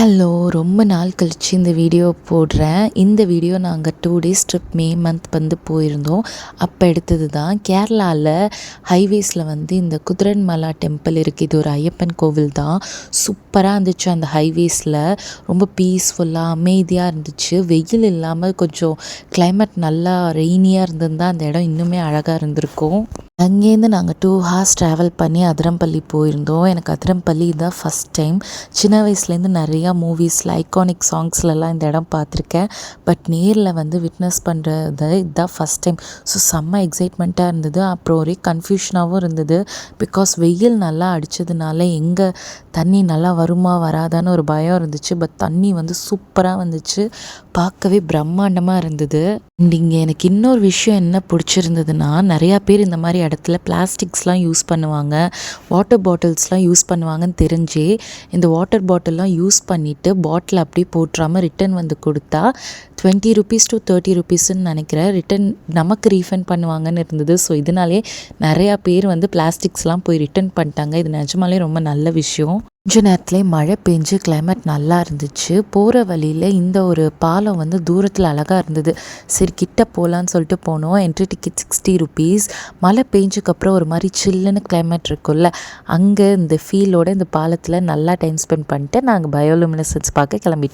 Hello, ரொம்ப நாள் கழிச்சு இந்த வீடியோ போடுறேன். இந்த வீடியோ நாங்கள் 2 டேஸ் ட்ரிப் மே மந்த் வந்து போயிருந்தோம். அப்போ எடுத்தது தான். கேரளாவில் ஹைவேஸில் வந்து இந்த குதிரன்மலா டெம்பிள் இருக்குது. இது ஒரு ஐயப்பன் கோவில் தான். சூப்பராக இருந்துச்சு. அந்த ஹைவேஸில் ரொம்ப பீஸ்ஃபுல்லாக அமைதியாக இருந்துச்சு. வெயில் இல்லாமல் கொஞ்சம் கிளைமேட் நல்லா ரெய்னியாக இருந்திருந்தால் அந்த இடம் இன்னுமே அழகாக இருந்திருக்கும். அங்கேருந்து நாங்கள் 2 ஹார்ஸ் ட்ராவல் பண்ணி அதிரம்பள்ளி போயிருந்தோம். எனக்கு அதிரம்பள்ளி இதுதான் ஃபஸ்ட் டைம். சின்ன வயசுலேருந்து நிறையா மூவிஸில் ஐகானிக் சாங்ஸ்லலாம் இந்த இடம் பார்த்துருக்கேன். பட் நேரில் வந்து விட்னஸ் பண்ணுறது இதுதான் ஃபஸ்ட் டைம். ஸோ செம்ம எக்ஸைட்மெண்ட்டாக இருந்தது. அப்புறம் ஒரே கன்ஃபியூஷனாகவும் இருந்தது. பிகாஸ் வெயில் நல்லா அடித்ததுனால எங்கே தண்ணி நல்லா வருமா வராதான்னு ஒரு பயம் இருந்துச்சு. பட் தண்ணி வந்து சூப்பராக வந்துச்சு. பார்க்கவே பிரம்மாண்டமாக இருந்தது. அண்ட் இங்கே எனக்கு இன்னொரு விஷயம் என்ன பிடிச்சிருந்ததுன்னா, நிறையா பேர் இந்த மாதிரி இடத்துல பிளாஸ்டிக்ஸ்லாம் யூஸ் பண்ணுவாங்க, வாட்டர் பாட்டில்ஸ்லாம் யூஸ் பண்ணுவாங்கன்னு தெரிஞ்சே இந்த வாட்டர் பாட்டில்லாம் யூஸ் பண்ணிவிட்டு பாட்டில் அப்படியே போட்டுறாமல் ரிட்டன் வந்து கொடுத்தா 20 rupees to 30 rupeesன்னு நினைக்கிறேன் ரிட்டன் நமக்கு ரீஃபண்ட் பண்ணுவாங்கன்னு இருந்தது. ஸோ இதனாலே நிறையா பேர் வந்து பிளாஸ்டிக்ஸ்லாம் போய் ரிட்டன் பண்ணிட்டாங்க. இது நிஜமாலே ரொம்ப நல்ல விஷயம். கொஞ்ச நேரத்துலேயே மழை பெஞ்சு கிளைமேட் நல்லா இருந்துச்சு. போகிற வழியில் இந்த ஒரு பாலம் வந்து தூரத்தில் அழகாக இருந்தது. சரி கிட்ட போகலான்னு சொல்லிட்டு போனோம். Entry ticket 60 rupees. மழை பெஞ்சதுக்கப்புறம் ஒரு மாதிரி சில்லுன்னு கிளைமேட் இருக்கும்ல, அங்கே இந்த ஃபீலோட இந்த பாலத்தில் நல்லா டைம் ஸ்பெண்ட் பண்ணிட்டு நாங்கள் பயோலுமினசன்ஸ் பார்க்க கிளம்பிட்டோம்.